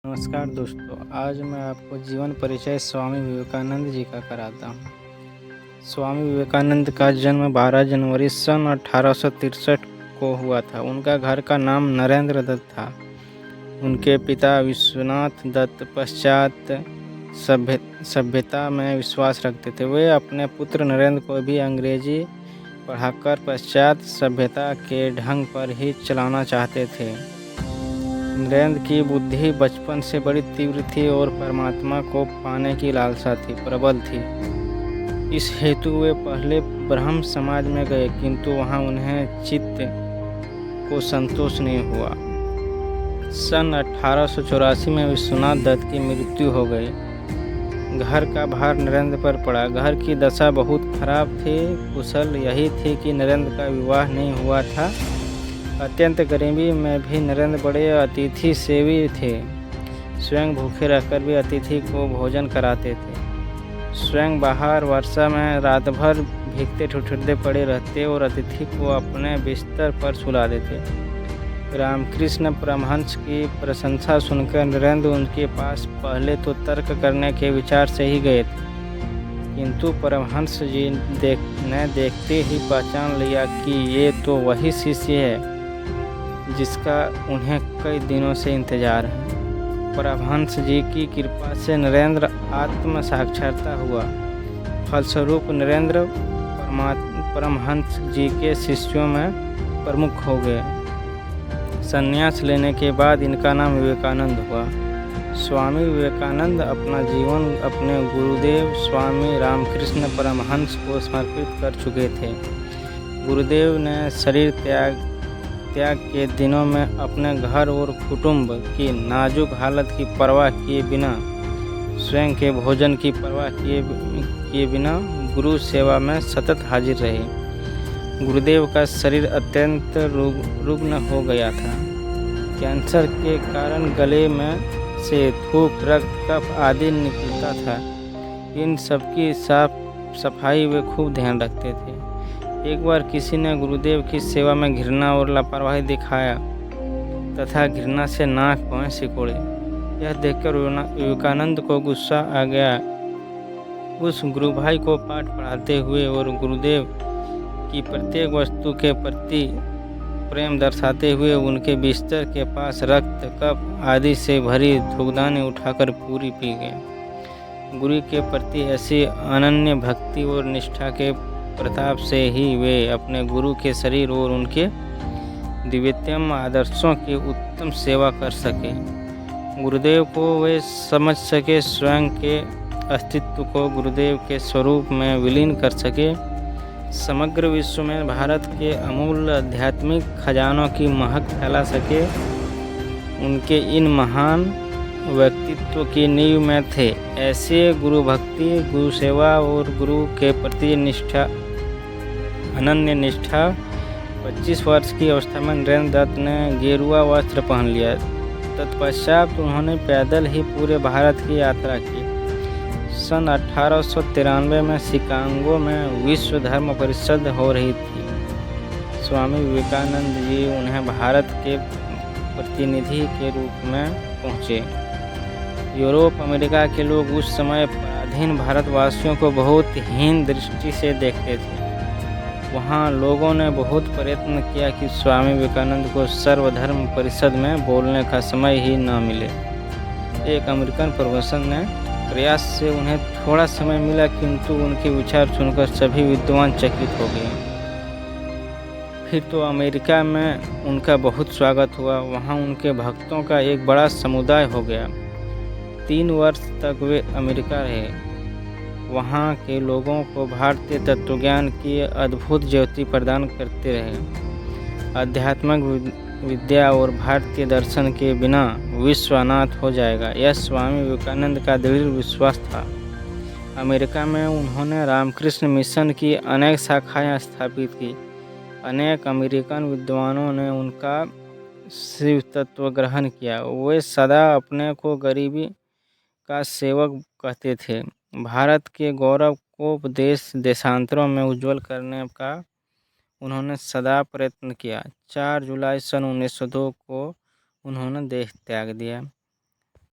नमस्कार दोस्तों, आज मैं आपको जीवन परिचय स्वामी विवेकानंद जी का कराता हूँ। स्वामी विवेकानंद का जन्म 12 जनवरी सन 1863 को हुआ था। उनका घर का नाम नरेंद्र दत्त था। उनके पिता विश्वनाथ दत्त पश्चात सभ्यता में विश्वास रखते थे। वे अपने पुत्र नरेंद्र को भी अंग्रेजी पढ़ाकर पश्चात सभ्यता के ढंग पर ही चलाना चाहते थे। नरेंद्र की बुद्धि बचपन से बड़ी तीव्र थी और परमात्मा को पाने की लालसा थी प्रबल थी। इस हेतु वे पहले ब्रह्म समाज में गए, किंतु वहां उन्हें चित्त को संतोष नहीं हुआ। सन 1884 में विश्वनाथ दत्त की मृत्यु हो गई। घर का भार नरेंद्र पर पड़ा। घर की दशा बहुत खराब थी। कुशल यही थी कि नरेंद्र का विवाह नहीं हुआ था। अत्यंत गरीबी में भी नरेंद्र बड़े अतिथि सेवी थे। स्वयं भूखे रहकर भी अतिथि को भोजन कराते थे। स्वयं बाहर वर्षा में रात भर भीगते ठिठुरते पड़े रहते और अतिथि को अपने बिस्तर पर सुला देते। रामकृष्ण परमहंस की प्रशंसा सुनकर नरेंद्र उनके पास पहले तो तर्क करने के विचार से ही गए थे, किंतु परमहंस जी ने देखते ही पहचान लिया कि ये तो वही शिष्य है जिसका उन्हें कई दिनों से इंतजार है। परमहंस जी की कृपा से नरेंद्र आत्म साक्षात्कार हुआ। फलस्वरूप नरेंद्र परमहंस जी के शिष्यों में प्रमुख हो गए। संन्यास लेने के बाद इनका नाम विवेकानंद हुआ। स्वामी विवेकानंद अपना जीवन अपने गुरुदेव स्वामी रामकृष्ण परमहंस को समर्पित कर चुके थे। गुरुदेव ने शरीर त्याग के दिनों में अपने घर और कुटुंब की नाजुक हालत की परवाह किए बिना, स्वयं के भोजन की परवाह किए बिना गुरु सेवा में सतत हाजिर रहे। गुरुदेव का शरीर अत्यंत रुग्ण हो गया था। कैंसर के कारण गले में से धूप, रक्त, कफ आदि निकलता था। इन सबकी साफ सफाई वे खूब ध्यान रखते थे। एक बार किसी ने गुरुदेव की सेवा में घृणा और लापरवाही दिखाया तथा घृणा से नाक भौं सिकोड़े। यह देखकर विवेकानंद को गुस्सा आ गया। उस गुरु भाई को पाठ पढ़ाते हुए और गुरुदेव की प्रत्येक वस्तु के प्रति प्रेम दर्शाते हुए उनके बिस्तर के पास रक्त, कफ आदि से भरी थूकदानी उठाकर पूरी पी गए। गुरु के प्रति ऐसी अनन्य भक्ति और निष्ठा के प्रताप से ही वे अपने गुरु के शरीर और उनके दिव्यतम आदर्शों की उत्तम सेवा कर सके। गुरुदेव को वे समझ सके, स्वयं के अस्तित्व को गुरुदेव के स्वरूप में विलीन कर सके, समग्र विश्व में भारत के अमूल्य आध्यात्मिक खजानों की महक फैला सके। उनके इन महान व्यक्तित्व की नींव में थे। ऐसे गुरु भक्ति, गुरु सेवा और गुरु के प्रति निष्ठा, अनन्य निष्ठा। 25 वर्ष की अवस्था में नरेंद्र दत्त ने गेरुआ वस्त्र पहन लिया। तत्पश्चात उन्होंने पैदल ही पूरे भारत की यात्रा की। सन 1893 में शिकागो में विश्व धर्म परिषद हो रही थी। स्वामी विवेकानंद जी उन्हें भारत के प्रतिनिधि के रूप में पहुँचे। यूरोप, अमेरिका के लोग उस समय पराधीन भारतवासियों को बहुत हीन दृष्टि से देखते थे। वहाँ लोगों ने बहुत प्रयत्न किया कि स्वामी विवेकानंद को सर्वधर्म परिषद में बोलने का समय ही न मिले। एक अमेरिकन प्रोफेसर ने प्रयास से उन्हें थोड़ा समय मिला, किंतु उनके विचार सुनकर सभी विद्वान चकित हो गए। फिर तो अमेरिका में उनका बहुत स्वागत हुआ। वहाँ उनके भक्तों का एक बड़ा समुदाय हो गया। 3 वर्ष तक वे अमेरिका रहे। वहाँ के लोगों को भारतीय तत्वज्ञान की अद्भुत ज्योति प्रदान करते रहे। आध्यात्मिक विद्या और भारतीय दर्शन के बिना विश्व अनाथ हो जाएगा, यह स्वामी विवेकानंद का दृढ़ विश्वास था। अमेरिका में उन्होंने रामकृष्ण मिशन की अनेक शाखाएं स्थापित की। अनेक अमेरिकन विद्वानों ने उनका शिव तत्व ग्रहण किया। वे सदा अपने को गरीबी का सेवक कहते थे। भारत के गौरव को देश देशांतरों में उज्जवल करने का उन्होंने सदा प्रयत्न किया। 4 जुलाई सन 1902 को उन्होंने देह त्याग दिया।